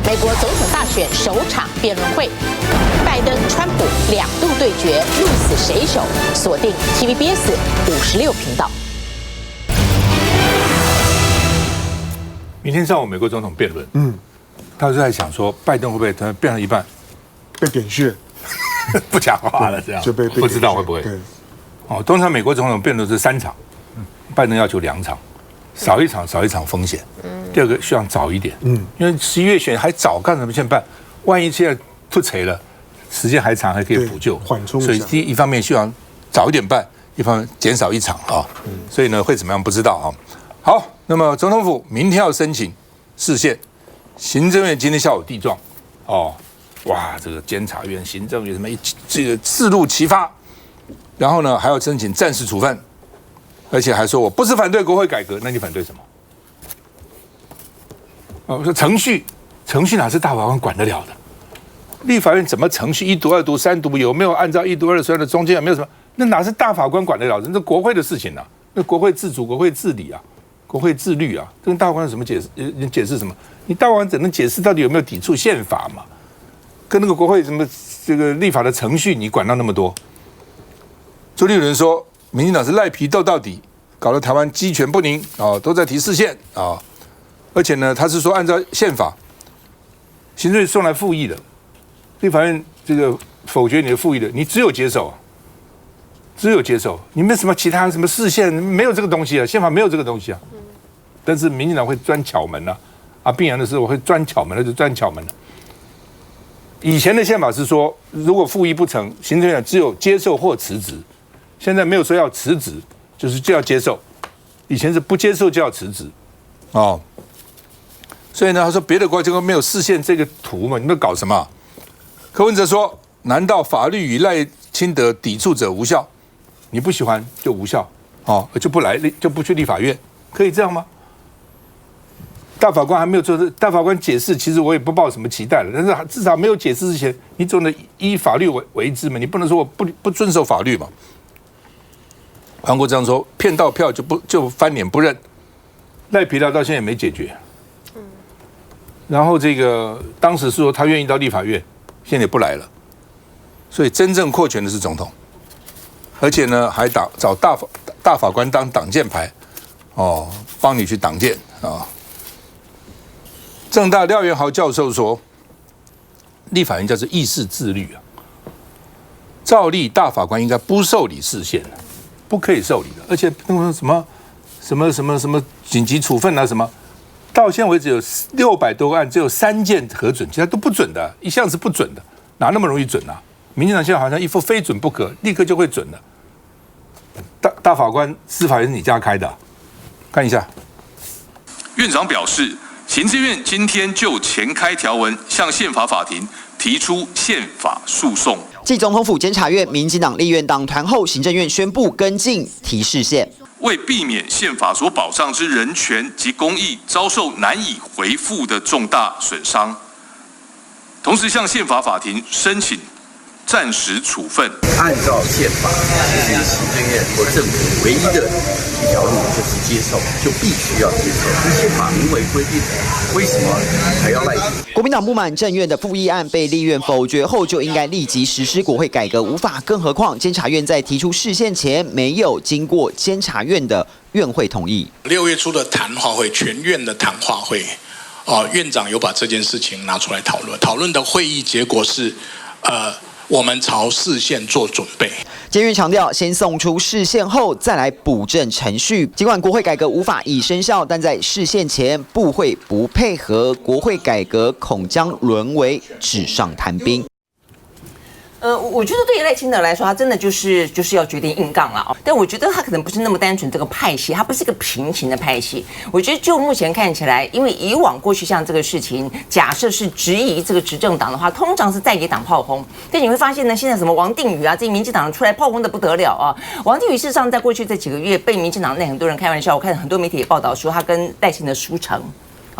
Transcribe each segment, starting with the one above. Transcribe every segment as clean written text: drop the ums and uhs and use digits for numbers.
美国总统大选首场辩论会，拜登、川普两度对决，鹿死谁手？锁定 TVBS 56频道。明天上午美国总统辩论，他就在想说，拜登会不会他辩论一半被点穴，不讲话了，这样就被不知道会不会？对，哦，通常美国总统辩论是3场，拜登要求2场，少一场风险。第二个希望早一点，因为11月选还早，干什么现在办？万一现在突锤了，时间还长，还可以补救，缓冲一下。所以一方面希望早一点办，一方面减少1场啊。所以呢会怎么样不知道啊。好，那么总统府明天要申请释宪，行政院今天下午递状，哇，这个监察院、行政院什么这个四路齐发，然后呢还要申请暂时处分，而且还说我不是反对国会改革，那你反对什么？说程序哪是大法官管得了的？立法院怎么程序？1读、2读、3读有没有按照1读、2读、3读中间有没有什么？那哪是大法官管得了的？那国会的事情啊，那国会自主、国会治理啊。国会自律啊，这跟大法官有什么解释？你解释什么？你大法官只能解释到底有没有抵触宪法嘛？跟那个国会什么这个立法的程序，你管到那么多？朱立伦说，民进党是赖皮斗到底，搞得台湾鸡犬不宁啊，都在提释宪啊，而且呢，他是说按照宪法，行政院送来复议的，立法院这个否决你的复议的，你只有接受。你没什么其他什么释宪，没有这个东西啊，宪法没有这个东西啊。但是民进党会钻巧门啊，必然的是我会钻巧门了，就钻巧门了。以前的宪法是说，如果复议不成，行政院只有接受或辞职，现在没有说要辞职，就要接受。以前是不接受就要辞职，所以呢，他说别的国家就没有释宪这个图嘛，你们搞什么？柯文哲说，难道法律与赖清德抵触者无效？你不喜欢就无效，就不来，就不去立法院，可以这样吗？大法官还没有做，大法官解释，其实我也不抱什么期待了。但是至少没有解释之前，你总得依法律为之嘛，你不能说我不遵守法律嘛。黄国章说，骗到票就翻脸不认，赖皮料到现在也没解决。然后这个当时是说他愿意到立法院，现在也不来了。所以真正扩权的是总统。而且呢，还找大法官当挡箭牌，帮你去挡箭啊。政大廖元豪教授说，立法院叫做议事自律啊，照例大法官应该不受理释宪的，不可以受理的。而且那个什么紧急处分啊什么，到现在为止有600多个案，只有3件核准，其他都不准的，一向是不准的，哪那么容易准啊？民进党现在好像一副非准不可，立刻就会准了。大法官司法院是你家开的，看一下。院长表示，行政院今天就前开条文向宪法法庭提出宪法诉讼。继总统府、监察院、民进党立院党团后，行政院宣布跟进提释宪，为避免宪法所保障之人权及公益遭受难以回复的重大损伤，同时向宪法法庭申请暂时处分。按照宪法，这是行政院或政府唯一的一条路，就是接受，就必须要接受。这宪法明文规定，为什么还要赖皮？国民党不满政院的复议案被立院否决后，就应该立即实施国会改革，无法。更何况监察院在提出释宪前，没有经过监察院的院会同意。6月初的谈话会，全院的谈话会，院长有把这件事情拿出来讨论。讨论的会议结果是，我们朝释宪做准备。监院强调，先送出释宪后再来补正程序。尽管国会改革无法已生效，但在释宪前，部会不配合国会改革，恐将沦为纸上谈兵。我觉得对于赖清德来说，他真的就是要决定硬杠了哦。但我觉得他可能不是那么单纯这个派系，他不是一个平行的派系。我觉得就目前看起来，因为以往过去像这个事情，假设是质疑这个执政党的话，通常是在野党炮轰。但你会发现呢，现在什么王定宇啊，这些民进党出来炮轰的不得了啊。王定宇事实上在过去这几个月被民进党内很多人开玩笑，我看很多媒体也报道说他跟赖清德输成。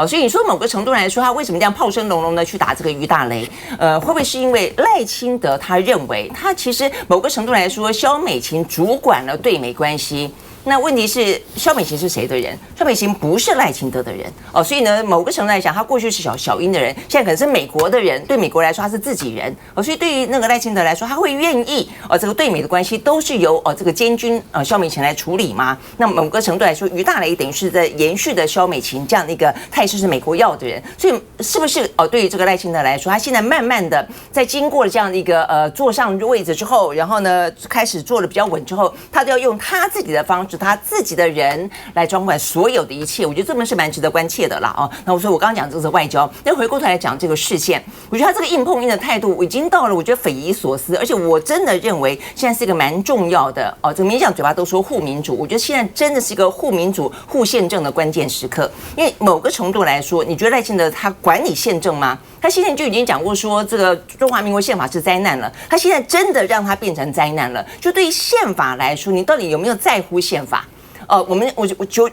所以你说某个程度来说，他为什么这样炮声隆隆的去打这个于大雷？会不会是因为赖清德他认为他其实某个程度来说，萧美琴主管了对美关系，那问题是萧美琴是谁的人？萧美琴不是赖清德的人哦，所以呢，某个程度来讲，他过去是小英的人，现在可能是美国的人，对美国来说他是自己人哦，所以对于那个赖清德来说，他会愿意这个对美的关系都是由这个监军萧美琴来处理吗？那某个程度来说，于大雷等于是在延续的萧美琴这样的一个态势是美国要的人，所以是不是对于这个赖清德来说，他现在慢慢的在经过了这样的一个坐上位置之后，然后呢开始做的比较稳之后，他都要用他自己的方式，他自己的人来掌管所有的一切，我觉得这门是蛮值得关切的啦哦。那我说我刚刚讲这个是外交，但回过头来讲这个视线，我觉得他这个硬碰硬的态度已经到了我觉得匪夷所思，而且我真的认为现在是一个蛮重要的这个民进党嘴巴都说护民主，我觉得现在真的是一个护民主、护宪政的关键时刻。因为某个程度来说，你觉得赖清德他管理宪政吗？他现在就已经讲过说，这个中华民国宪法是灾难了，他现在真的让它变成灾难了。就对于宪法来说，你到底有没有在乎宪法？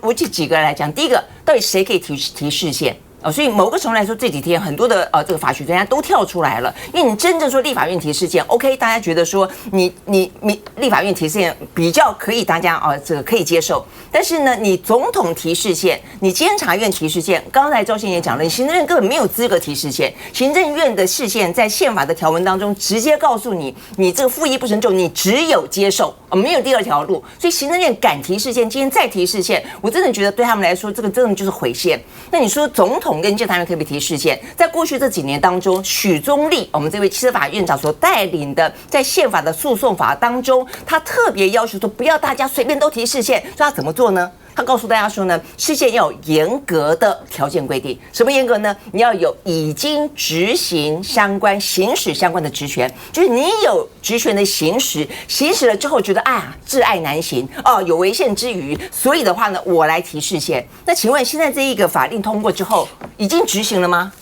我举几个来讲，第一个，到底谁可以提释宪？所以某个程度来说，这几天很多的这个法学专家都跳出来了，因为你真正说立法院提释宪 ，OK， 大家觉得说你立法院提释宪比较可以，大家这个可以接受。但是呢，你总统提释宪，你监察院提释宪，刚才赵先也讲了，你行政院根本没有资格提释宪，行政院的释宪在宪法的条文当中直接告诉你，你这个复议不成就，你只有接受，没有第二条路。所以行政院敢提释宪，今天再提释宪，我真的觉得对他们来说，这个真的就是毁宪。那你说总统跟监察院可不可以提释宪？在过去这几年当中，许宗力我们这位司法院长所带领的，在宪法的诉讼法当中，他特别要求说，不要大家随便都提释宪。说他怎么做呢？他告诉大家说呢，释宪要有严格的条件规定。什么严格呢？你要有已经执行相关、行使相关的职权，就是你有职权的行使了之后，觉得窒碍难行有违宪之余，所以的话呢，我来提释宪。那请问现在这一个法令通过之后，已经执行了吗？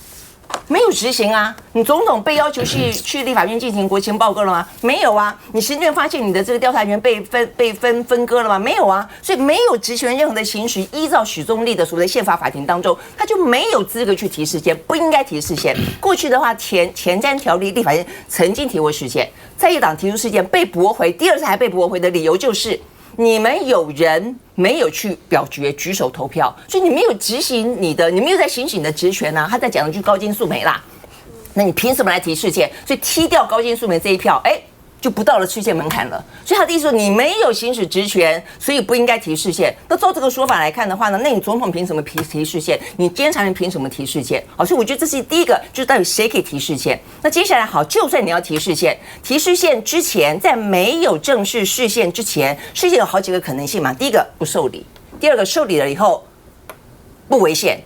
没有执行啊！你总统被要求去立法院进行国情报告了吗？没有啊！你行政院发现你的这个调查权被分割了吗？没有啊！所以没有职权任何的行使，依照许宗力的所谓的宪法法庭当中，他就没有资格去提释宪，不应该提释宪。过去的话，前瞻条例立法院曾经提过释宪，在野党提出释宪被驳回，第二次还被驳回的理由就是。你们有人没有去表决举手投票，所以你没有执行你没有在行使你的职权啊。他在讲一句高金素梅啦，那你凭什么来提释宪？所以踢掉高金素梅这一票，就不到了释宪门槛了。所以他的意思说，你没有行使职权，所以不应该提释宪。那照这个说法来看的话呢，那你总统凭什么提释宪？你监察人凭什么提释宪？所以我觉得这是第一个，就是到底谁可以提释宪？那接下来就算你要提释宪，提释宪之前，在没有正式释宪之前，释宪有好几个可能性嘛。第一个不受理，第二个受理了以后不违宪，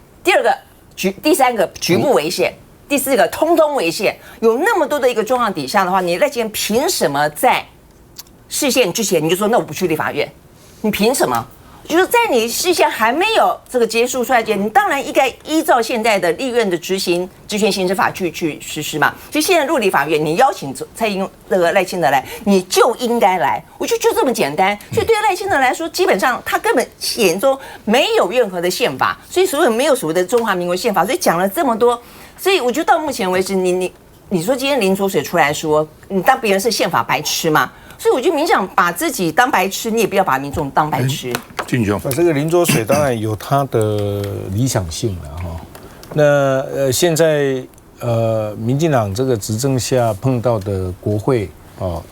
第三个局部违宪。第四个，通通违宪。有那么多的一个状况底下的话，你赖清德凭什么在释宪之前你就说那我不去立法院？你凭什么？就是在你释宪还没有这个结束出来前，你当然应该依照现在的立院的职权行使法去实施嘛。所以现在入立法院，你邀请蔡英那个赖清德来，你就应该来。我觉得就这么简单。所以对赖清德来说，基本上他根本眼中没有任何的宪法，所以没有所谓的中华民国宪法，所以讲了这么多。所以我觉得到目前为止，你说今天林濁水出来说，你当别人是宪法白痴吗？所以我觉得民进党把自己当白痴，你也不要把民众当白痴。俊兄，这个林濁水当然有他的理想性了哈。那现在民进党这个执政下碰到的国会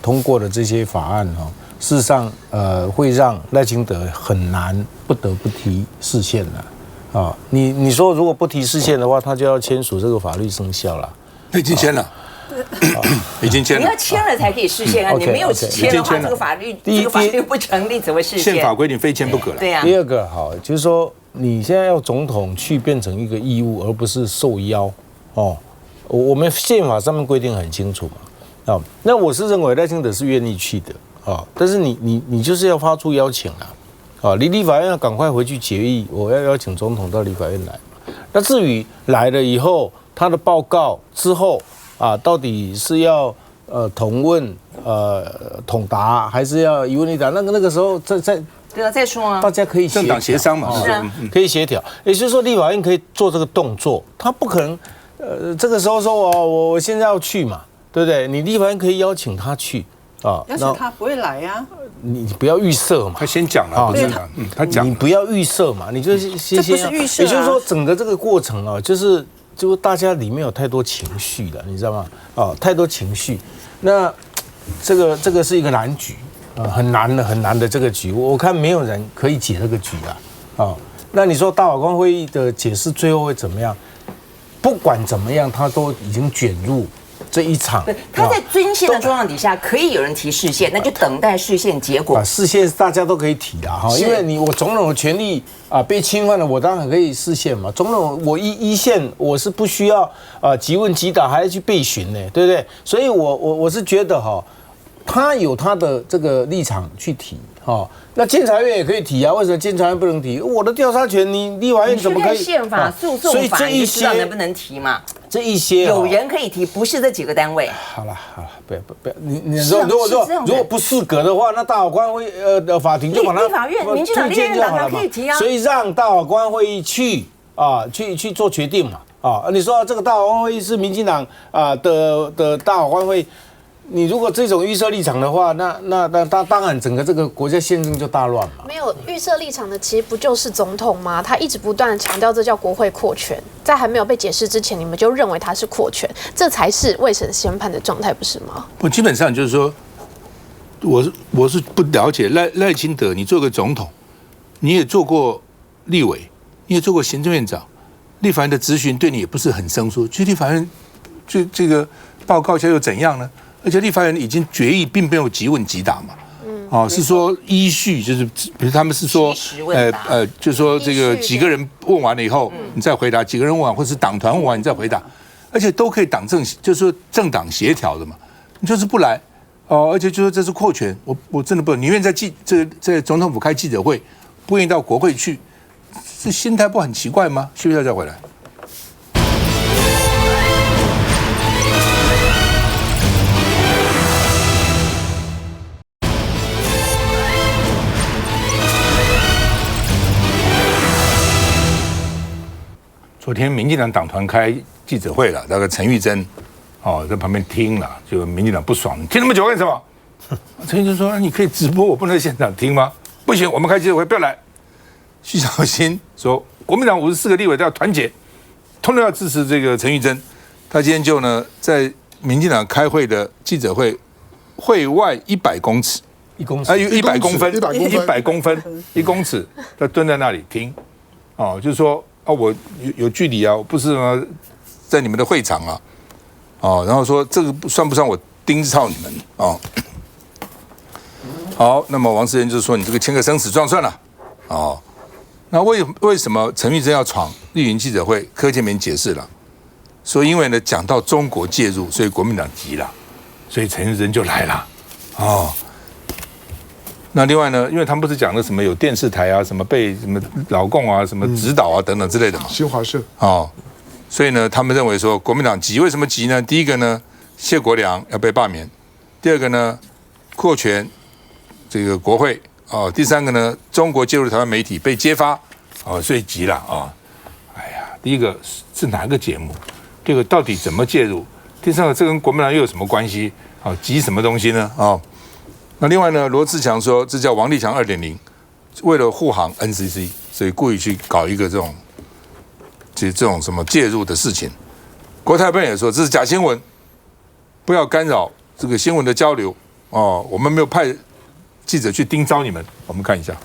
通过的这些法案事实上会让赖清德很难不得不提释宪了。你说如果不提释宪的话，他就要签署这个法律生效了。已经签了，已经签了。你要签了才可以释宪啊！你没有签的话，这个法律不成立，怎么释宪？宪法规定非签不可了。对呀。第二个就是说你现在要总统去变成一个义务，而不是受邀我们宪法上面规定很清楚嘛。那我是认为赖清德是愿意去的但是你就是要发出邀请立法院要赶快回去决议，我要邀请总统到立法院来。那至于来了以后，他的报告之后到底是要同问统答，还是要一问一答？那个时候再说啊，大家可以政党协商嘛，可以协调。也就是说，立法院可以做这个动作，他不可能这个时候说我现在要去嘛，对不对？你立法院可以邀请他去。啊。但是他不会来呀。你不要预设嘛，他先讲了，不是他讲，你不要预设嘛，你就是先，这不是预设啊，也就是说整个这个过程啊，就是大家里面有太多情绪了，你知道吗？哦，太多情绪，那这个是一个难局啊，很难的这个局，我看没有人可以解这个局啊。哦，那你说大法官会议的解释最后会怎么样？不管怎么样，他都已经卷入这一场。他在遵宪的状况底下，可以有人提释宪，那就等待释宪结果。释宪大家都可以提啦，哈，因为我总统的权利啊被侵犯了，我当然可以释宪嘛。总统我一宪我是不需要即问即答，还要去备询呢，对不对？所以我是觉得哈，他有他的这个立场去提哈。那监察院也可以提啊，为什么监察院不能提？我的调查权，你立法院怎么可以？宪法、诉讼法，所以这一些能不能提嘛？这一些有人可以提，不是这几个单位。好了，不要，你如果不适格的话，那大法官会法庭就把它立法院、民进党立院党可以提啊。所以让大法官会议去做决定嘛啊，你说这个大法官会议是民进党的大法官会。你如果这种预设立场的话，那当然整个这个国家宪政就大乱嘛。没有预设立场的，其实不就是总统吗？他一直不断强调这叫国会扩权，在还没有被解释之前，你们就认为他是扩权，这才是未审先判的状态，不是吗？不，基本上就是说，我是不了解赖清德，你做个总统，你也做过立委，你也做过行政院长，立法院的质询对你也不是很生疏，去立法院就这个报告一下又怎样呢？而且立法院已经决议，并没有即问即答嘛，是说依序，就是比如他们是说，就是说这个几个人问完了以后，你再回答；几个人问完，或是党团问完，你再回答，而且都可以就是说政党协调的嘛，你就是不来，而且就说这是扩权，我真的不，宁愿在总统府开记者会，不愿意到国会去，这心态不很奇怪吗？需不需要再回来？昨天民进党党团开记者会了，那个陈玉珍在旁边听了，就民进党不爽，你听那么久干什么？陈玉珍说：“你可以直播，我不能在现场听吗？不行，我们开记者会，不要来。”徐小新说：“国民党54个立委都要团结，通通要支持这个陈玉珍。”他今天就呢，在民进党开会的记者会会外100公尺，1公尺，100公分，100公分，1公尺，他蹲在那里听，就是说。我有距离啊，我不是在你们的会场啊，然后说这个算不算我盯操你们啊？好，那么王世坚就说你这个签个生死状算了，那为什么陈玉珍要闯绿营记者会？柯建铭解释了，说因为呢讲到中国介入，所以国民党急了，所以陈玉珍就来了，那另外呢，因为他们不是讲的什么有电视台啊，什么被什么老共啊，什么指导啊等等之类的嘛，新华社所以呢，他们认为说国民党急，为什么急呢？第一个呢，谢国良要被罢免；第二个呢，扩权这个国会第三个呢，中国介入台湾媒体被揭发所以急了哎呀，第一个是哪个节目？第二个到底怎么介入？第三个这跟国民党又有什么关系？急什么东西呢？那另外呢，罗志强说这叫王立强2.0，为了护航 NCC， 所以故意去搞一个这种什么介入的事情。国台办也说这是假新闻，不要干扰这个新闻的交流我们没有派记者去盯梢你们。我们看一下。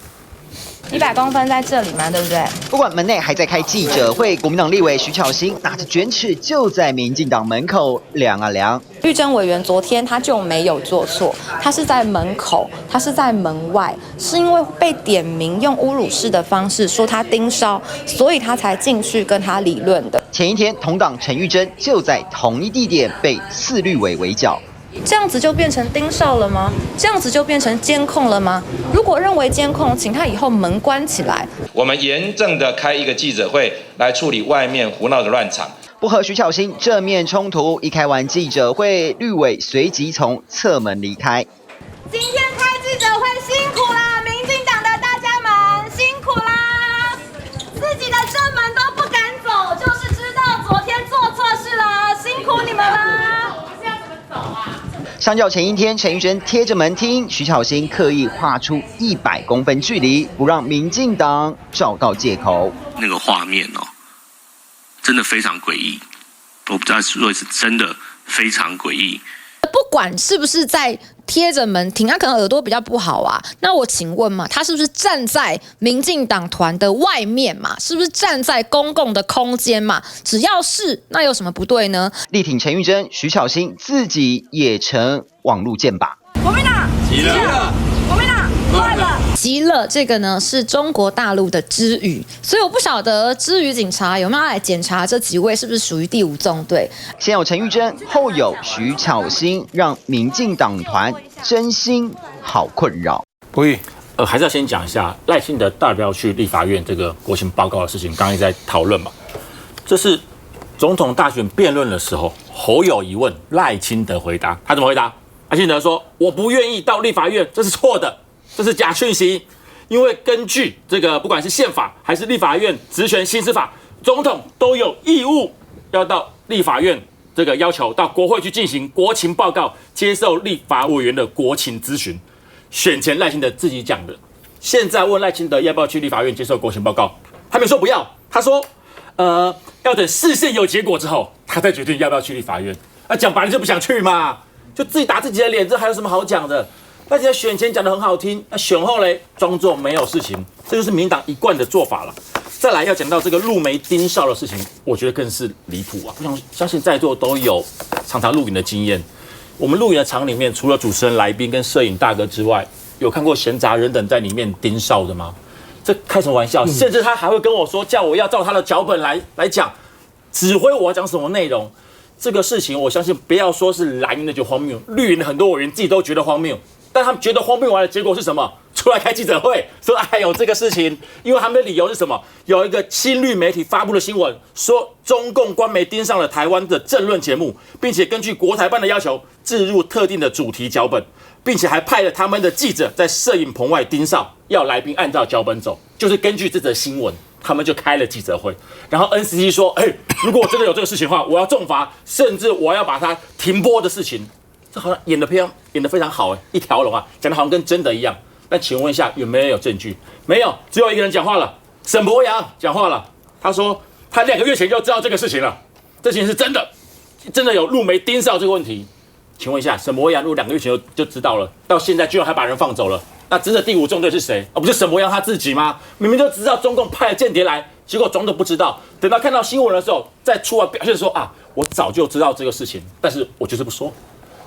100公分在这里嘛，对不对？不管门内还在开记者会，国民党立委徐巧芯拿着卷尺就在民进党门口量啊量。玉珍委员昨天他就没有做错，他是在门口，他是在门外，是因为被点名用侮辱式的方式说他盯梢，所以他才进去跟他理论的。前一天，同党陈玉珍就在同一地点被4绿委围剿。这样子就变成盯梢了吗？这样子就变成监控了吗？如果认为监控，请他以后门关起来。我们严正的开一个记者会来处理外面胡闹的乱场。不和徐巧芯正面冲突，一开完记者会，绿委随即从侧门离开。今天开记者会辛苦啦，民进党的大家们辛苦啦！自己的正门都不敢走，就是知道昨天做错事了，辛苦你们啦！相较前一天，陈玉珍贴着门听，徐巧芯刻意画出100公分距离，不让民进党找到借口。那个画面哦，真的非常诡异，我不知道说是真的非常诡异。不管是不是在贴着门听，他可能耳朵比较不好啊。那我请问嘛，他是不是站在民进党团的外面嘛？是不是站在公共的空间嘛？只要是，那有什么不对呢？力挺陈玉珍，徐巧芯自己也成网路箭靶。国民党急了，国民党快了。极乐这个呢是中国大陆的支语，所以我不晓得支语警察有没有来检查这几位是不是属于第5纵队。先有陈玉珍，后有徐巧芯，让民进党团真心好困扰。不易，还是要先讲一下赖清德代表去立法院这个国情报告的事情，刚刚也在讨论嘛。这是总统大选辩论的时候，侯友宜问赖清德回答，他怎么回答？赖清德说：“我不愿意到立法院，这是错的。”这是假讯息，因为根据这个不管是宪法还是立法院职权行使法，总统都有义务要到立法院这个要求到国会去进行国情报告，接受立法委员的国情咨询。选前赖清德自己讲的，现在问赖清德要不要去立法院接受国情报告，他没说不要，他说要等市县有结果之后，他再决定要不要去立法院。讲白了就不想去嘛，就自己打自己的脸，这还有什么好讲的？那现在选前讲得很好听，那选后嘞装作没有事情，这就是民党一贯的做法了。再来要讲到这个陆媒盯梢的事情，我觉得更是离谱啊！我相信在座都有常常录影的经验。我们录影的场里面，除了主持人、来宾跟摄影大哥之外，有看过闲杂人等在里面盯梢的吗？这开什么玩笑？甚至他还会跟我说，叫我要照他的脚本来讲，指挥我要讲什么内容。这个事情，我相信不要说是蓝营的就荒谬，绿营的很多委员自己都觉得荒谬。但他们觉得荒谬完的结果是什么？出来开记者会说：“哎呦，这个事情，因为他们的理由是什么？有一个亲绿媒体发布的新闻，说中共官媒盯上了台湾的政论节目，并且根据国台办的要求，置入特定的主题脚本，并且还派了他们的记者在摄影棚外盯梢，要来宾按照脚本走。就是根据这则新闻，他们就开了记者会。然后 NCC 说：，如果我真的有这个事情的话，我要重罚，甚至我要把它停播的事情。”这好像演得非常好一条龙啊，讲得好像跟真的一样。但请问一下，有没有人有证据？没有，只有一个人讲话了，沈伯洋讲话了。他说他2个月前就知道这个事情了，这事情是真的，真的有陆媒盯梢这个问题。请问一下，沈伯洋如果2个月前就知道了，到现在居然还把人放走了，那真的第5纵队是谁？不是沈伯洋他自己吗？明明就知道中共派了间谍来，结果装作不知道，等到看到新闻的时候再出来表现说啊，我早就知道这个事情，但是我就是不说。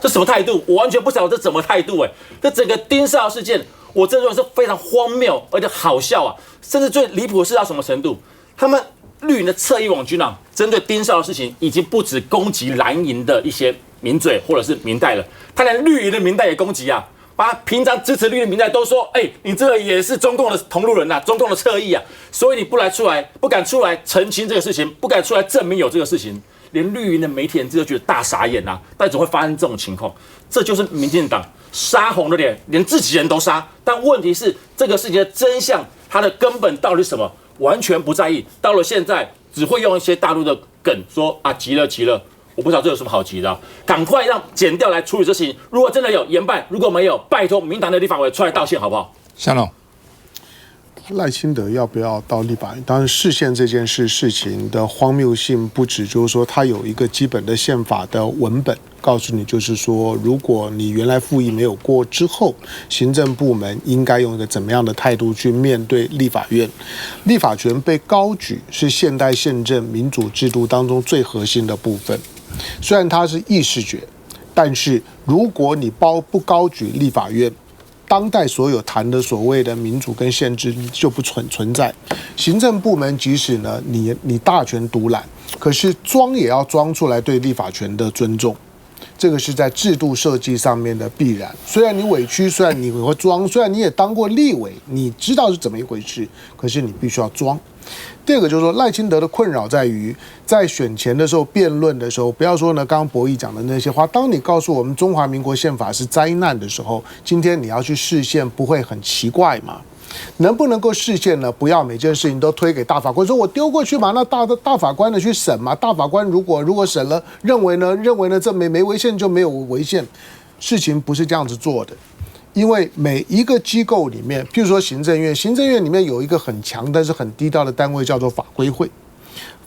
这什么态度？我完全不晓得这什么态度这整个盯梢事件，我真的认为是非常荒谬，而且好笑啊！甚至最离谱的是到什么程度？他们绿营的侧翼网军啊，针对盯梢的事情，已经不止攻击蓝营的一些名嘴或者是民代了，他连绿营的民代也攻击啊！把平常支持绿营的民代都说，你这个也是中共的同路人呐，中共的侧翼啊，所以你不敢出来澄清这个事情，不敢出来证明有这个事情。连绿营的媒体人都觉得大傻眼啊！但怎么会发生这种情况？这就是民进党杀红了脸，连自己人都杀。但问题是，这个事情的真相，它的根本到底是什么？完全不在意。到了现在，只会用一些大陆的梗说啊，急了。我不知道这有什么好急的，赶快让检调来处理这事情。如果真的有严办，如果没有，拜托民党的立法委出来道歉好不好？香龙。赖清德要不要到立法院？当然，释宪这件事情的荒谬性不止，就是说它有一个基本的宪法的文本告诉你，就是说，如果你原来复议没有过之后，行政部门应该用一个怎么样的态度去面对立法院？立法权被高举是现代宪政民主制度当中最核心的部分。虽然它是议事决，但是如果你不高举立法院，当代所有谈的所谓的民主跟宪制就不存在。行政部门即使呢你大权独揽，可是装也要装出来对立法权的尊重，这个是在制度设计上面的必然。虽然你委屈，虽然你会装，虽然你也当过立委，你知道是怎么一回事，可是你必须要装。第二个就是说，赖清德的困扰在于，在选前的时候辩论的时候，不要说呢，刚刚博弈讲的那些话。当你告诉我们中华民国宪法是灾难的时候，今天你要去释宪，不会很奇怪吗？能不能够释宪呢？不要每件事情都推给大法官，说我丢过去嘛，那大法官的去审嘛。大法官如果审了，认为呢这没违宪就没有违宪。事情不是这样子做的。因为每一个机构里面，譬如说行政院，行政院里面有一个很强但是很低调的单位叫做法规会。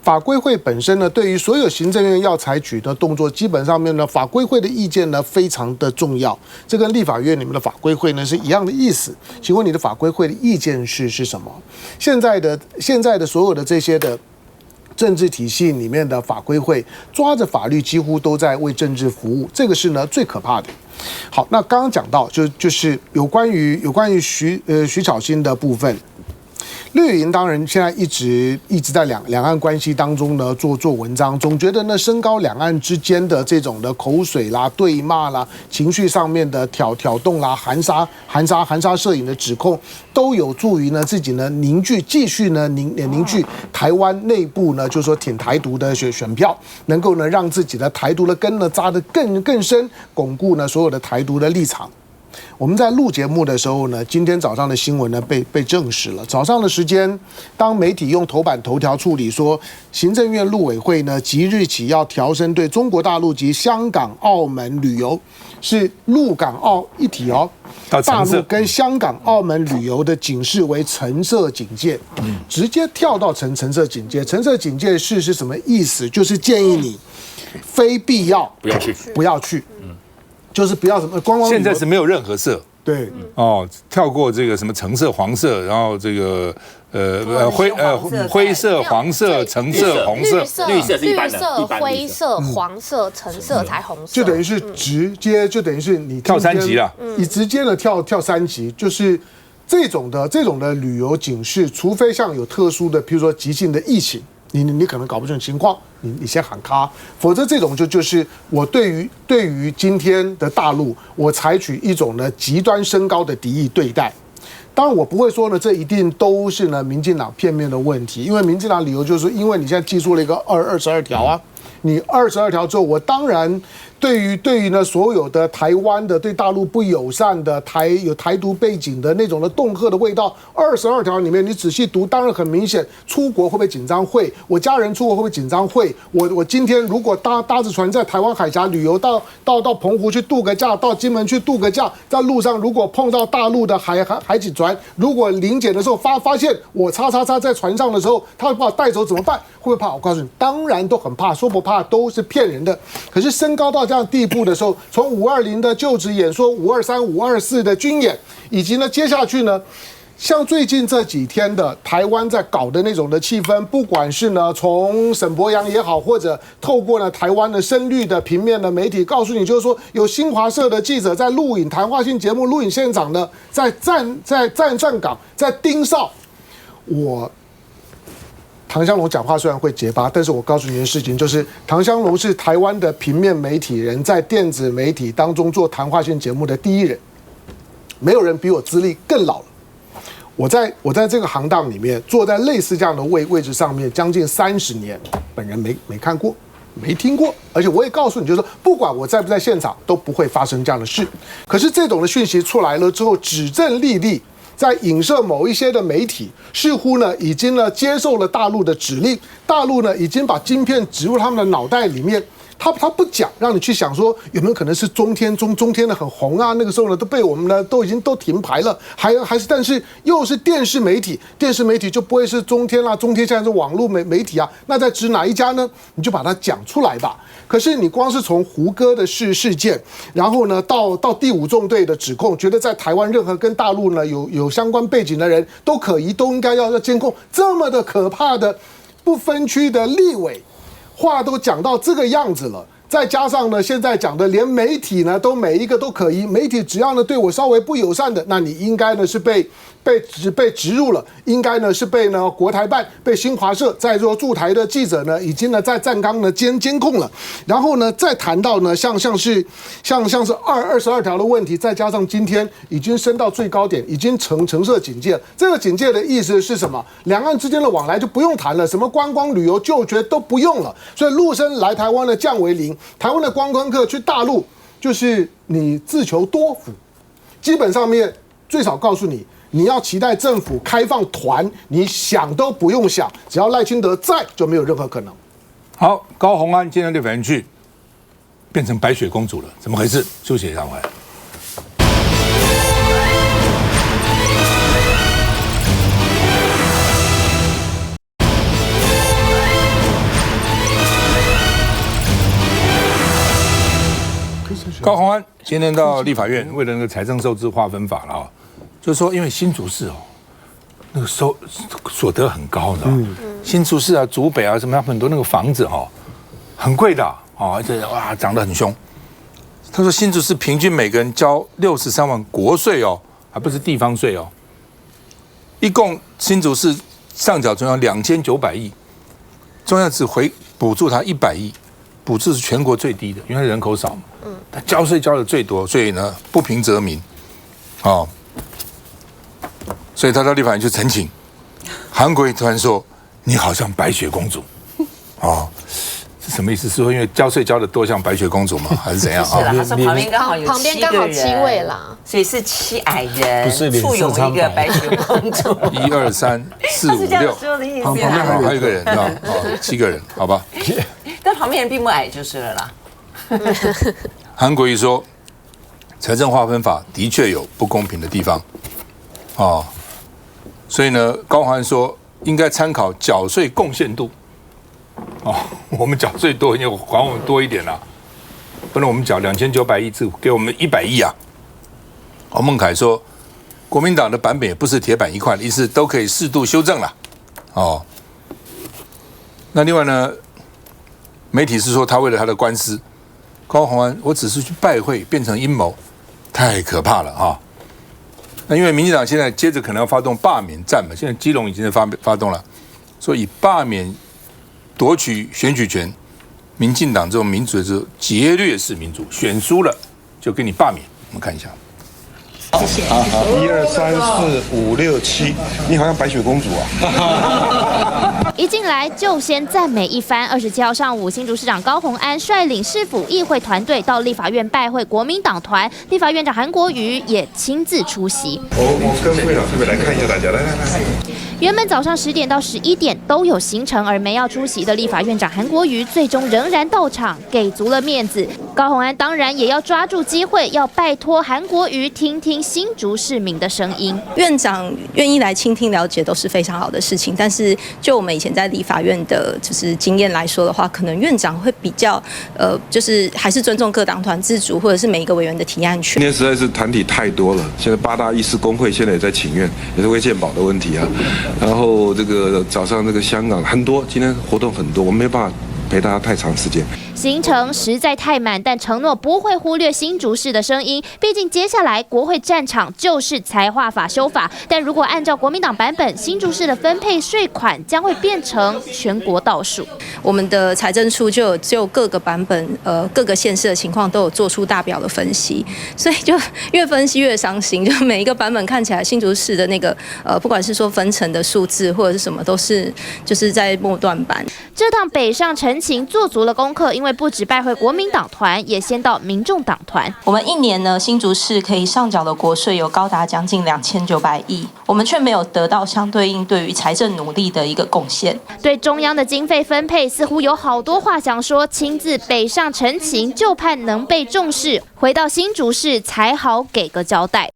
法规会本身呢，对于所有行政院要采取的动作，基本上面呢，法规会的意见呢非常的重要。这跟立法院里面的法规会呢是一样的意思。请问你的法规会的意见是什么？现在的所有的这些的政治体系里面的法规会，抓着法律几乎都在为政治服务，这个是呢最可怕的。好，那刚刚讲到就是有关于徐巧芯的部分。绿营当然现在一直在两岸关系当中呢做文章，总觉得呢升高两岸之间的这种的口水啦、对骂啦、情绪上面的挑动啦、含沙射影的指控，都有助于呢自己呢继续呢凝聚台湾内部呢就是说挺台独的选票，能够呢让自己的台独的根呢扎得更深，巩固呢所有的台独的立场。我们在录节目的时候呢，今天早上的新闻呢被证实了。早上的时间，当媒体用头版头条处理说，行政院陆委会呢即日起要调升对中国大陆及香港、澳门旅游，是陆港澳一体哦。大陆跟香港、澳门旅游的警示为橙色警戒，直接跳到橙色警戒。橙色警戒是什么意思？就是建议你非必要不要去。就是不要什么观光。现在是没有任何色。对。哦，跳过这个什么橙色、黄色，然后这个灰色、黄色、橙色、红色、绿色是一般的，灰色、黄色、橙色才红色。就等于是直接，就等于是你跳3级了。你直接的跳3级，就是这种的旅游警示，除非像有特殊的，比如说急性的疫情。你可能搞不清情况，你先喊卡，否则这种就是我对于今天的大陆，我采取一种呢极端升高的敌意对待。当然我不会说呢，这一定都是呢民进党片面的问题，因为民进党理由就是因为你现在记住了一个22条啊，你22条之后，我当然对于呢所有的台湾的对大陆不友善的有台独背景的那种的恫吓的味道，22条里面你仔细读，当然很明显，出国会不会紧张？会，我家人出国会不会紧张？会，我今天如果搭着船在台湾海峡旅游到澎湖去度个假，到金门去度个假，在路上如果碰到大陆的海警船，如果临检的时候发现我叉在船上的时候，他会把我带走怎么办？会不会怕？我告诉你，当然都很怕，说不怕都是骗人的。可是升高到这样地步的时候，从520的就职演说，523、524的军演，以及呢接下去呢，像最近这几天的台湾在搞的那种的气氛，不管是呢从沈伯洋也好，或者透过呢台湾的深绿的平面的媒体告诉你，就是说有新华社的记者在录影谈话性节目录影现场呢，在站岗，在盯梢。唐湘龙讲话虽然会结巴，但是我告诉你一件事情，就是唐湘龙是台湾的平面媒体人，在电子媒体当中做谈话性节目的第一人，没有人比我资历更老了。我在这个行当里面，坐在类似这样的位置上面将近30年，本人没看过，没听过，而且我也告诉你，就是说，不管我在不在现场，都不会发生这样的事。可是这种的讯息出来了之后，指证历历。在影射某一些的媒体，似乎呢已经呢接受了大陆的指令，大陆呢已经把晶片植入他们的脑袋里面。他不讲，让你去想说有没有可能是中天的很红啊？那个时候呢都被我们呢都已经停牌了，还是但是又是电视媒体就不会是中天啦，中天现在是网络媒体啊，那在指哪一家呢？你就把它讲出来吧。可是你光是从胡歌的事件，然后呢到第5纵队的指控，觉得在台湾任何跟大陆呢有相关背景的人都应该要监控，这么的可怕的不分区的立委。话都讲到这个样子了，再加上呢，现在讲的连媒体呢都每一个都可疑，媒体只要呢对我稍微不友善的，那你应该呢是被植入了，应该呢是被呢国台办、被新华社在做驻台的记者呢，已经呢在站岗呢监控了。然后呢，再谈到呢像是22条的问题，再加上今天已经升到最高点，已经橙色警戒了。这个警戒的意思是什么？两岸之间的往来就不用谈了，什么观光旅游、就学都不用了。所以陆生来台湾的降为0，台湾的观光客去大陆就是你自求多福，基本上面最少告诉你。你要期待政府开放团，你想都不用想，只要赖清德在，就没有任何可能。好，高虹安今天的反应去，变成白雪公主了，怎么回事？休息一下回来。高虹安今天到立法院，为了那个财政收支划分法了啊，就是说因为新竹市那个所得很高的，新竹市啊、竹北啊什么很多那个房子很贵的而且涨得很凶。他说新竹市平均每个人交63万国税还不是地方税一共新竹市上缴中央2900亿，中央只补助他100亿，补助是全国最低的，因为他人口少嘛。他交税交的最多，所以呢不平则鸣，所以他到立法院去陈情。韩国瑜突然说：“你好像白雪公主，是什么意思？是说因为交税交的多像白雪公主吗？还是怎样是啦，他说旁边刚好有旁边刚好7位啦，所以是7矮人，不是簇有一个白雪公主。1、2、3、4、5、6，旁边还有一个人，7个人，好吧？但旁边人并不矮就是了啦。韩国瑜说，财政划分法的确有不公平的地方，所以呢，高虹安说应该参考缴税贡献度，我们缴税多，你还我们多一点啦，不能我们缴2900亿，只给我们100亿啊。孟凯说，国民党的版本也不是铁板一块，意思都可以适度修正啦。那另外呢，媒体是说他为了他的官司。高虹安，我只是去拜会，变成阴谋，太可怕了那因为民进党现在接着可能要发动罢免战嘛，现在基隆已经在发动了，所以以罢免夺取选举权，民进党这种民主的时候劫掠式民主，选输了就给你罢免。我们看一下。谢谢。好，1、2、3、4、5、6、7，你好像白雪公主一进来就先赞美一番。27号上午，新竹市长高虹安率领市府议会团队到立法院拜会国民党团，立法院长韩国瑜也亲自出席。我跟会长这边来看一下大家，来。原本早上10点到11点都有行程，而没要出席的立法院长韩国瑜，最终仍然到场，给足了面子。高虹安当然也要抓住机会，要拜托韩国瑜听听新竹市民的声音。院长愿意来倾听了解，都是非常好的事情。但是就我们以前在立法院的就是经验来说的话，可能院长会比较就是还是尊重各党团自主，或者是每一个委员的提案权。今天实在是团体太多了，现在8大医师工会现在也在请愿，也是卫健保的问题啊。然后这个早上这个香港很多，今天活动很多，我们没办法陪大家太长时间。行程实在太满，但承诺不会忽略新竹市的声音。毕竟接下来国会战场就是财划法修法，但如果按照国民党版本，新竹市的分配税款将会变成全国倒数。我们的财政处就各个版本各个县市的情况都有做出大表的分析，所以就越分析越伤心。就每一个版本看起来新竹市的那个不管是说分成的数字或者是什么，都是就是在末段版。这趟北上陈情做足了功课，因为不止拜会国民党团，也先到民众党团。我们一年呢，新竹市可以上缴的国税有高达将近2900亿，我们却没有得到相对应对于财政努力的一个贡献。对中央的经费分配，似乎有好多话想说，亲自北上陈情，就盼能被重视，回到新竹市才好给个交代。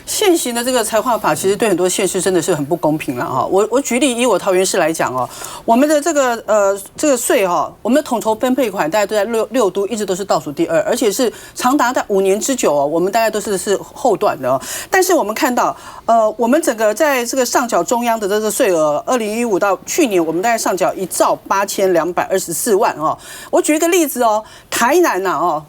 现行的这个财划法其实对很多县市真的是很不公平了哈。我举例以我桃园市来讲我们的这个税我们的统筹分配款大概都在六都一直都是倒数第2，而且是长达5年之久我们大概都是后段的但是我们看到我们整个在这个上缴中央的这个税额，2015到去年我们大概上缴1兆8224万我举一个例子台南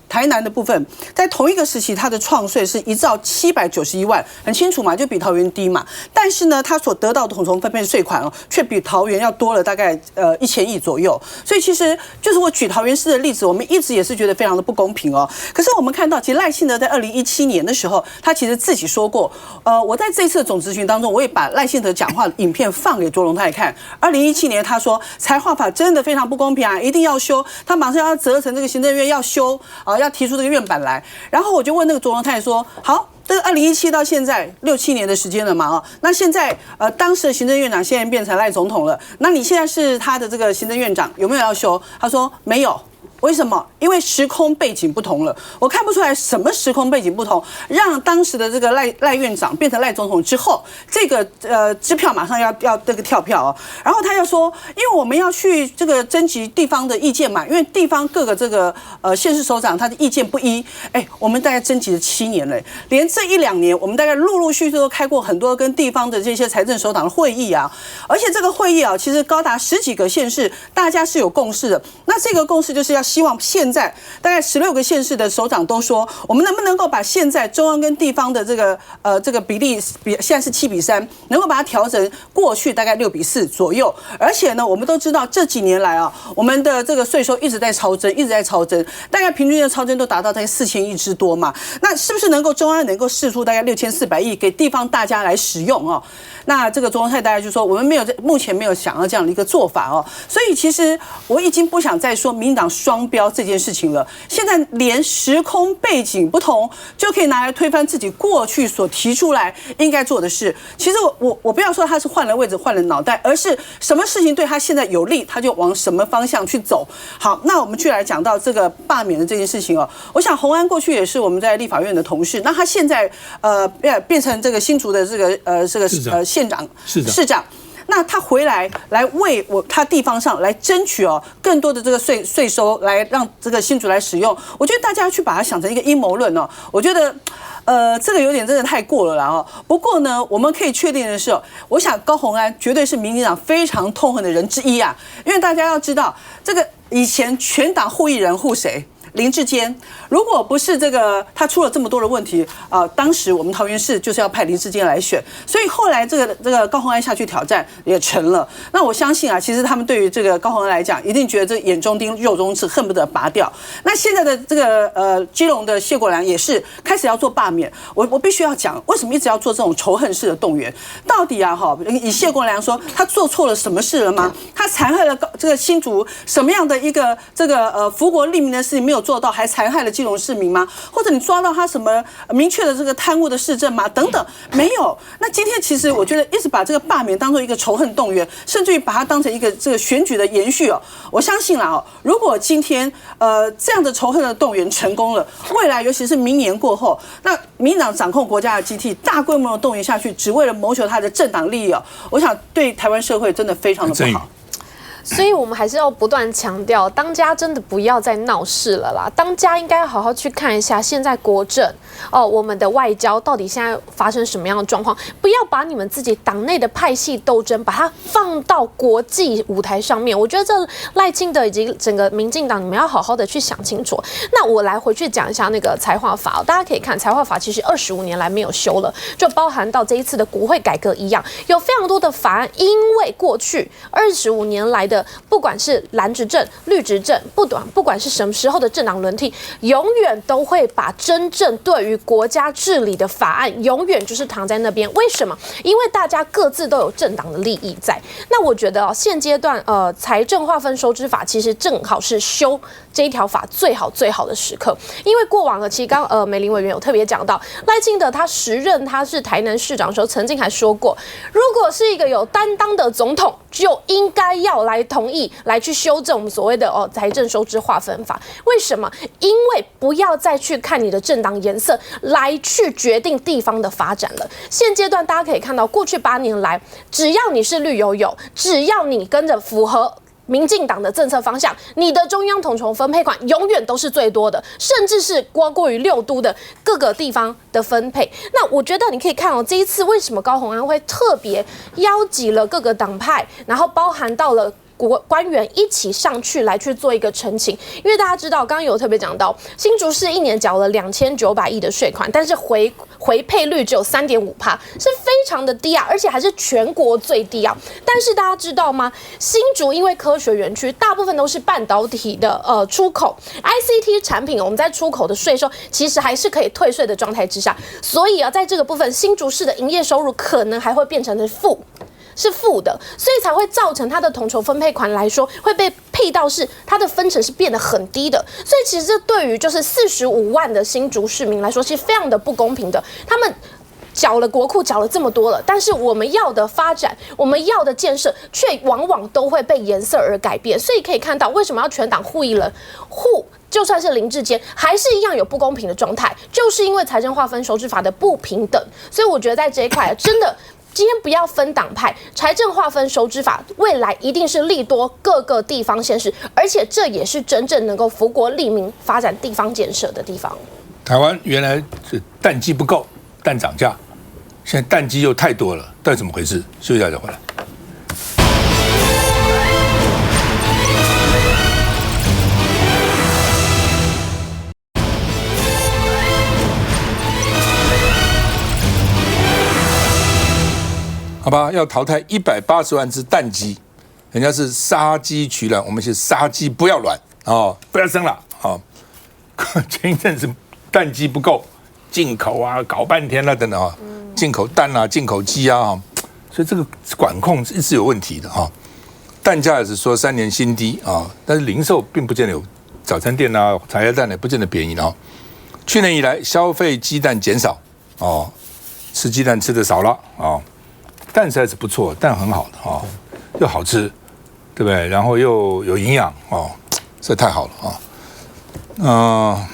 台南的部分在同一个时期它的创税是1兆791万。很清楚嘛，就比桃园低嘛，但是呢，他所得到的统筹分配税款却比桃园要多了大概1000亿左右。所以其实就是我举桃园市的例子，我们一直也是觉得非常的不公平可是我们看到，其实赖清德在2017年的时候，他其实自己说过，我在这一次的总质询当中，我也把赖清德讲话的影片放给卓荣泰看。2017年他说财划法真的非常不公平一定要修，他马上要责成这个行政院要修要提出这个院版来。然后我就问那个卓荣泰说，好。这个2017到现在6、7年的时间了嘛那现在当时的行政院长现在变成赖总统了，那你现在是他的这个行政院长，有没有要修？他说没有。为什么？因为时空背景不同了，我看不出来什么时空背景不同，让当时的这个赖院长变成赖总统之后，这个支票马上要这个跳票哦，然后他又说，因为我们要去这个征集地方的意见嘛，因为地方各个这个县市首长他的意见不一，我们大概征集了7年了，连这1-2年我们大概陆陆续续都开过很多跟地方的这些财政首长的会议啊，而且这个会议啊，其实高达10几个县市，大家是有共识的。那这个共识就是要希望现在大概16个县市的首长都说，我们能不能够把现在中央跟地方的这个比例现在是7:3，能够把它调整过去大概6:4左右。而且呢，我们都知道这几年来啊，我们的这个税收一直在超增，大概平均的超增都达到大概4000亿之多嘛。那是不是能够中央能够释出大概6400亿给地方大家来使用哦？那这个中央大家就说，我们目前没有想要这样的一个做法哦。所以其实我已经不想再说民进党双标这件事情了。现在连时空背景不同就可以拿来推翻自己过去所提出来应该做的事。其实我不要说他是换了位置换了脑袋，而是什么事情对他现在有利，他就往什么方向去走。好，那我们就来讲到这个罢免的这件事情哦。我想洪安过去也是我们在立法院的同事，那他现在变成这个新竹的这个县长市长。那他回来为他地方上来争取更多的这个税收，来让这个新竹来使用。我觉得大家去把它想成一个阴谋论哦，我觉得这个有点真的太过了啦哦。不过呢，我们可以确定的是，我想高虹安绝对是民进党非常痛恨的人之一啊，因为大家要知道，这个以前全党护一人护谁？林智坚，如果不是这个他出了这么多的问题当时我们桃园市就是要派林智坚来选，所以后来这个高虹安下去挑战也成了。那我相信啊，其实他们对于这个高虹安来讲，一定觉得这眼中钉肉中刺，恨不得拔掉。那现在的这个基隆的谢国良也是开始要做罢免，我必须要讲，为什么一直要做这种仇恨式的动员？到底啊以谢国良说，他做错了什么事了吗？他残害了这个新竹什么样的一个这个福国利民的事情没有做到，还残害了基隆市民吗？或者你抓到他什么明确的这个贪污的事证吗？等等，没有。那今天其实我觉得一直把这个罢免当做一个仇恨动员，甚至于把它当成一个这个选举的延续哦。我相信啦如果今天这样的仇恨的动员成功了，未来尤其是明年过后，那民进党掌控国家的机体，大规模的动员下去，只为了谋求他的政党利益哦，我想对台湾社会真的非常的不好。所以我们还是要不断强调，当家真的不要再闹事了啦。当家应该好好去看一下现在国政我们的外交到底现在发生什么样的状况，不要把你们自己党内的派系斗争把它放到国际舞台上面。我觉得这赖清德以及整个民进党，你们要好好的去想清楚。那我来回去讲一下那个财划法大家可以看财划法其实25年来没有修了，就包含到这一次的国会改革一样，有非常多的法案，因为过去25年来的不管是蓝执政、绿执政，不管是什么时候的政党轮替，永远都会把真正对于国家治理的法案，永远就是躺在那边。为什么？因为大家各自都有政党的利益在。那我觉得现阶段财政划分收支法其实正好是修这一条法最好的时刻，因为过往其实刚美玲委员有特别讲到，赖清德他时任他是台南市长的时候，曾经还说过，如果是一个有担当的总统，就应该要来同意来去修正我们所谓的财政收支划分法。为什么？因为不要再去看你的政党颜色来去决定地方的发展了。现阶段大家可以看到，过去8年来，只要你是绿油油，只要你跟着符合民进党的政策方向，你的中央统筹分配款永远都是最多的，甚至是高过于6都的各个地方的分配。那我觉得你可以看这一次为什么高虹安会特别邀集了各个党派，然后包含到了官员一起上去来去做一个澄清，因为大家知道，刚刚有特别讲到，新竹市1年缴了2900亿的税款，但是回配率只有3.5%，是非常的低啊，而且还是全国最低啊。但是大家知道吗？新竹因为科学园区大部分都是半导体的出口 ，ICT 产品我们在出口的税收其实还是可以退税的状态之下，所以在这个部分，新竹市的营业收入可能还会变成是负的，所以才会造成它的统筹分配款来说会被配到是它的分成是变得很低的，所以其实这对于就是45万的新竹市民来说是非常的不公平的。他们缴了国库缴了这么多了，但是我们要的发展，我们要的建设，却往往都会被颜色而改变。所以可以看到，为什么要全党互一人互？就算是林智坚，还是一样有不公平的状态，就是因为财政划分收支法的不平等。所以我觉得在这一块，真的今天不要分党派，财政划分收支法未来一定是利多各个地方县市，而且这也是真正能够福国利民、发展地方建设的地方。台湾原来是蛋鸡不够，蛋涨价，现在蛋鸡又太多了，到底怎么回事？休息一下再回来。好吧，要淘汰180万只蛋鸡，人家是杀鸡取卵，我们是杀鸡不要卵哦，不要生了哦。前一阵子蛋鸡不够，进口啊搞半天了等等啊，进口蛋啊、进口鸡啊，所以这个管控一直有问题的哈。蛋价也是说3年新低啊，但是零售并不见得有，早餐店啊、茶叶蛋也不见得便宜了。去年以来消费鸡蛋减少哦，吃鸡蛋吃的少了哦。蛋实在是不错，蛋很好的哦，又好吃，对不对？然后又有营养哦，这太好了啊！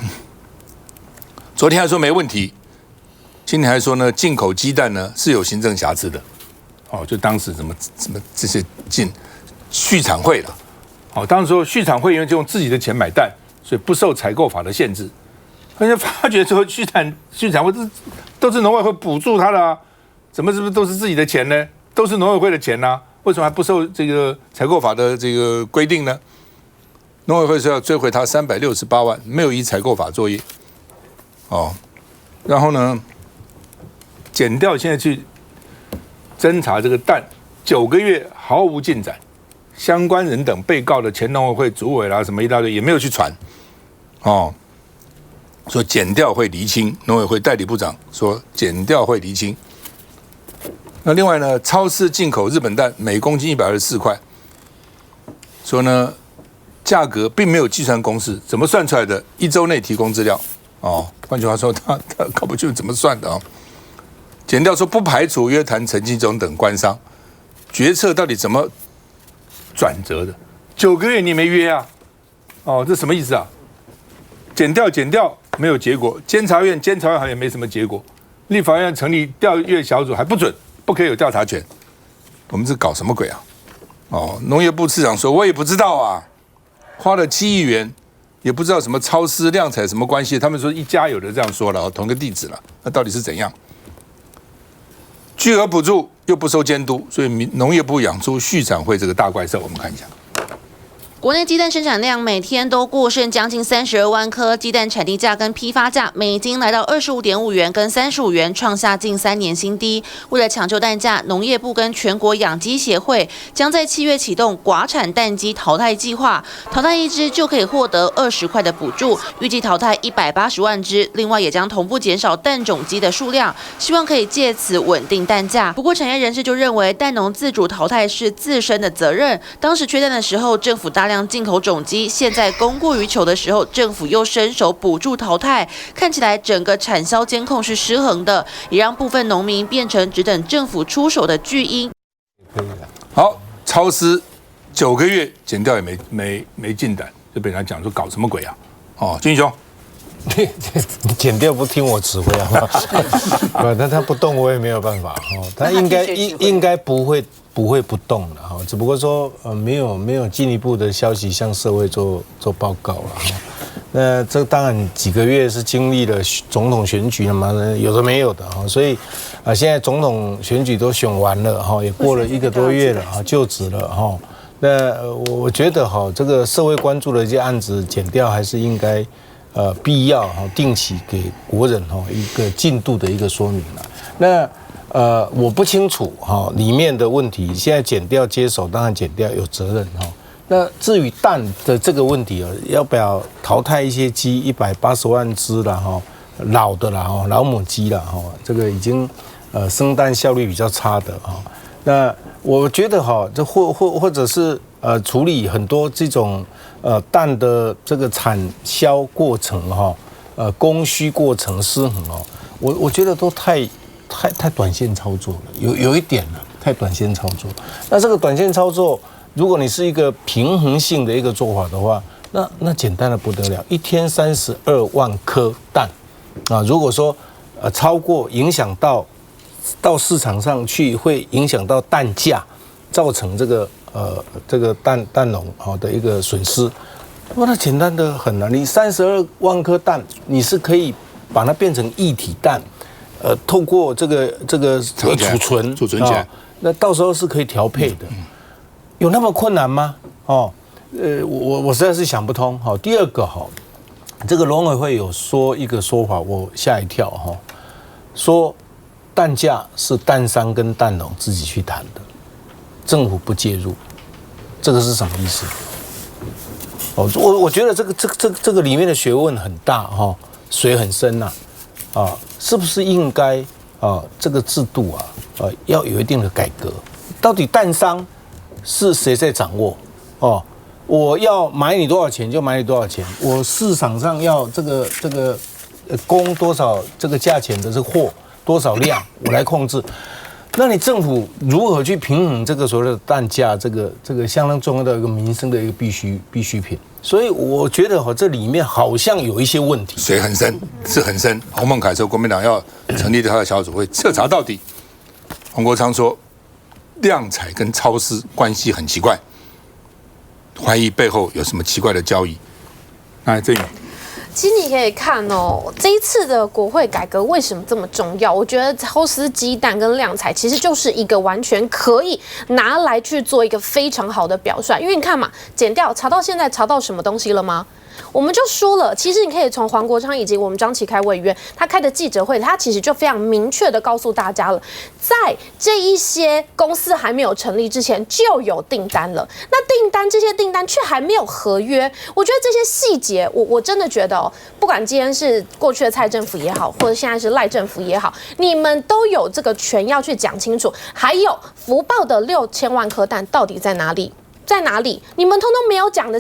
昨天还说没问题，今天还说呢，进口鸡蛋呢是有行政瑕疵的，哦，就当时什么这些畜产会了，哦，当时说畜产会因为就用自己的钱买蛋，所以不受采购法的限制。而且发觉说畜产会都是农委会补助他的啊。怎么是不是都是自己的钱呢？都是农委会的钱啊，为什么还不受这个采购法的这个规定呢？农委会说要追回他368万，没有依采购法作业，哦，然后呢，检调现在去侦查这个蛋9个月毫无进展，相关人等被告的前农委会主委啦什么一大堆也没有去传，哦，说检调会厘清，农委会代理部长说检调会厘清。那另外呢，超市进口日本蛋每公斤124块，说呢价格并没有计算公式，怎么算出来的？1周内提供资料哦。换句话说，他搞不清楚怎么算的啊。检调说不排除约谈陈其中等官商，决策到底怎么转折的？9个月你没约啊？哦，这什么意思啊？检调没有结果，监察院好像也没什么结果，立法院成立调阅小组还不准。不可以有调查权，我们这搞什么鬼啊？哦，农业部次长说，我也不知道啊，花了7亿元，也不知道什么超私量采什么关系。他们说一家有的这样说了，同一个地址了，那到底是怎样？巨额补助又不受监督，所以农业部养出畜产会这个大怪兽。我们看一下。国内鸡蛋生产量每天都过剩将近32万颗，鸡蛋产地价跟批发价每斤来到25.5元跟35元，创下近3年新低。为了抢救蛋价，农业部跟全国养鸡协会将在7月启动寡产蛋鸡淘汰计划，淘汰1只就可以获得20块的补助，预计淘汰180万只。另外也将同步减少蛋种鸡的数量，希望可以借此稳定蛋价。不过产业人士就认为，蛋农自主淘汰是自身的责任。当时缺蛋的时候，政府大量进口种鸡，现在供过于求的时候，政府又伸手补助淘汰，看起来整个产销监控是失衡的，也让部分农民变成只等政府出手的巨婴。好，超市9个月检调也没进展，就被人家讲说搞什么鬼啊？哦，军兄，检调不听我指挥啊，但他不动我也没有办法哦，他应该不会不动的哈，只不过说没有进一步的消息向社会做报告了哈。那这当然几个月是经历了总统选举了嘛，有的没有的哈，所以现在总统选举都选完了哈，也过了1个多月了哈，就职了哈。那我觉得哈，这个社会关注的一些案子检调还是应该必要哈，定期给国人哈一个进度的一个说明了。那我不清楚哈里面的问题，现在检调接手，当然检调有责任哈。那至于蛋的这个问题要不要淘汰一些鸡180万只了哈，老的啦哈，老母鸡了哈，这个已经生蛋效率比较差的哈。那我觉得哈，这或者是处理很多这种蛋的这个产销过程哈，供需过程失衡哦，我觉得都太太短线操作了，有一点了，太短线操作。那这个短线操作，如果你是一个平衡性的一个做法的话，那简单的不得了，一天32万颗蛋啊！如果说超过影响到市场上去，会影响到蛋价，造成这个蛋农的一个损失，那简单的很啊！你32万颗蛋，你是可以把它变成液体蛋。透过这个储存起来，那到时候是可以调配的，有那么困难吗？我实在是想不通。第二个这个农委会有说一个说法，我吓一跳说蛋价是蛋商跟蛋农自己去谈的，政府不介入，这个是什么意思？我觉得这个里面的学问很大水很深呐。是不是应该这个制度要有一定的改革？到底蛋商是谁在掌握？我要买你多少钱就买你多少钱，我市场上要这个供多少这个价钱的这货多少量，我来控制。那你政府如何去平衡这个所谓的蛋价？这个相当重要的一个民生的一个必需品。所以我觉得这里面好像有一些问题，水很深，是很深。洪孟凯说，国民党要成立他的小组会彻查到底。洪国昌说，量采跟超市关系很奇怪，怀疑背后有什么奇怪的交易。来，郑宇。其实你可以看这一次的国会改革为什么这么重要？我觉得超丝鸡蛋跟量采其实就是一个完全可以拿来去做一个非常好的表率，因为你看嘛，检调查到现在查到什么东西了吗？我们就说了，其实你可以从黄国昌以及我们张启开委员他开的记者会，他其实就非常明确的告诉大家了，在这一些公司还没有成立之前就有订单了。那这些订单却还没有合约，我觉得这些细节，我真的觉得不管今天是过去的蔡政府也好，或者现在是赖政府也好，你们都有这个权要去讲清楚。还有福报的6000万颗蛋到底在哪里？在哪里？你们通通没有讲得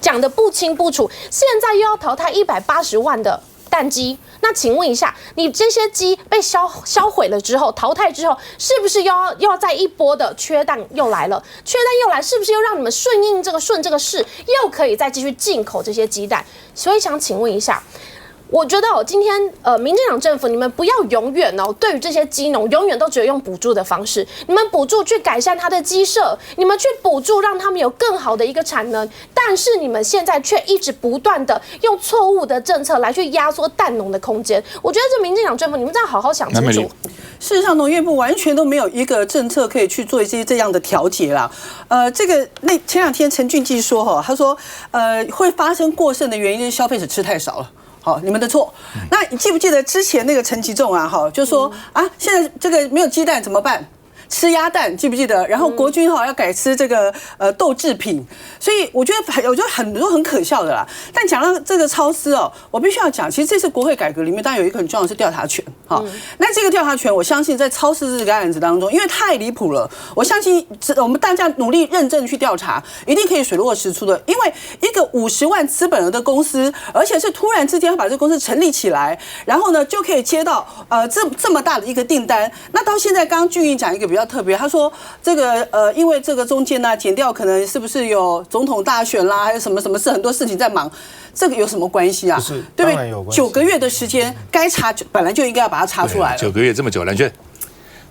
讲得不清不楚。现在又要淘汰180万的蛋鸡，那请问一下，你这些鸡被销毁了之后，淘汰之后，是不是又要再一波的缺蛋又来了？缺蛋又来，是不是又让你们顺这个势，又可以再继续进口这些鸡蛋？所以想请问一下。我觉得今天民进党政府，你们不要永远对于这些鸡农，永远都只有用补助的方式，你们补助去改善它的鸡舍，你们去补助让他们有更好的一个产能，但是你们现在却一直不断的用错误的政策来去压缩蛋农的空间。我觉得这民进党政府，你们再好好想清楚。事实上，农业部完全都没有一个政策可以去做一些这样的调节啦。前两天陈俊基说他说会发生过剩的原因就是消费者吃太少了。好，你们的错。那你记不记得之前那个陈其仲就说现在这个没有鸡蛋怎么办？吃鸭蛋，记不记得？然后国军要改吃这个豆制品，所以我觉得很多很可笑的啦。但讲到这个超丝我必须要讲，其实这次国会改革里面，当然有一个很重要的是调查权。那这个调查权，我相信在超丝这个案子当中，因为太离谱了，我相信我们大家努力认真去调查，一定可以水落石出的。因为一个50万资本额的公司，而且是突然之间把这个公司成立起来，然后呢就可以接到这么大的一个订单。那到现在，刚刚俊毅讲一个比较特别，他说这个因为这个中间呢，检调可能是不是有总统大选啦，还有什么事，很多事情在忙，这个有什么关系啊？对不对？9个月的时间，该查本来就应该要把它查出来了。9个月这么久，蓝轩。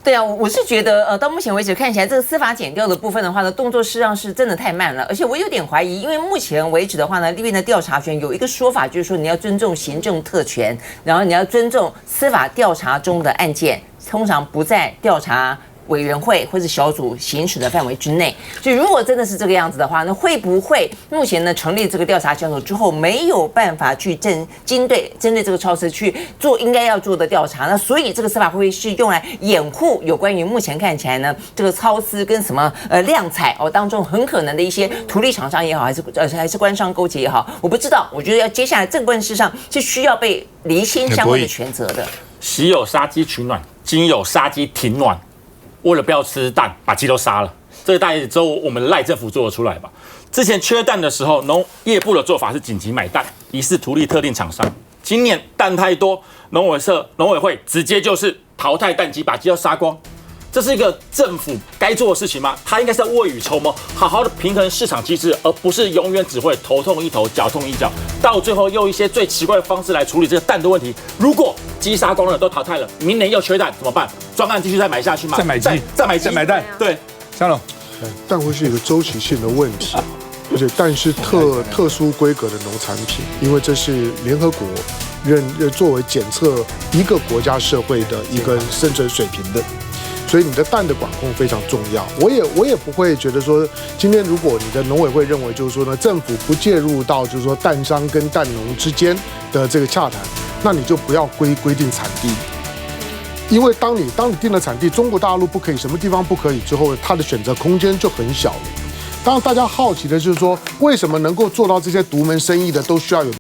对啊，我是觉得到目前为止看起来这个司法检调的部分的话呢，动作事实上是真的太慢了，而且我有点怀疑，因为目前为止的话呢，立院的调查权有一个说法，就是说你要尊重行政特权，然后你要尊重司法调查中的案件，通常不在调查委员会或者小组行使的范围之内。所以如果真的是这个样子的话，那会不会目前呢成立这个调查小组之后没有办法去针对这个超市去做应该要做的调查？那所以这个司法会是用来掩护有关于目前看起来呢这个超市跟什么量采当中很可能的一些图利厂商也好，还是官商勾结也好，我不知道。我觉得要接下来这个问题事上是需要被厘清相关的权责的。昔有杀鸡取暖，今有杀鸡停暖。为了不要吃蛋，把鸡都杀了，这个大概只有我们赖政府做得出来吧？之前缺蛋的时候，农业部的做法是紧急买蛋，疑似图利特定厂商。今年蛋太多，农委会直接就是淘汰蛋鸡，把鸡要杀光。这是一个政府该做的事情吗？它应该是要未雨绸缪，好好的平衡市场机制，而不是永远只会头痛一头，脚痛一脚，到最后用一些最奇怪的方式来处理这个蛋的问题。如果鸡杀光了，都淘汰了，明年又缺蛋怎么办？专案继续再买下去吗？再买鸡，再买蛋。对，香龙，蛋会是一个周期性的问题，而且蛋是特殊规格的农产品，因为这是联合国作为检测一个国家社会的一个生存水平的。所以你的蛋的管控非常重要。我也不会觉得说，今天如果你的农委会认为就是说呢，政府不介入到就是说蛋商跟蛋农之间的这个洽谈，那你就不要规定产地。因为当你定了产地，中国大陆不可以，什么地方不可以之后，它的选择空间就很小了。当然，大家好奇的就是说，为什么能够做到这些独门生意的都需要有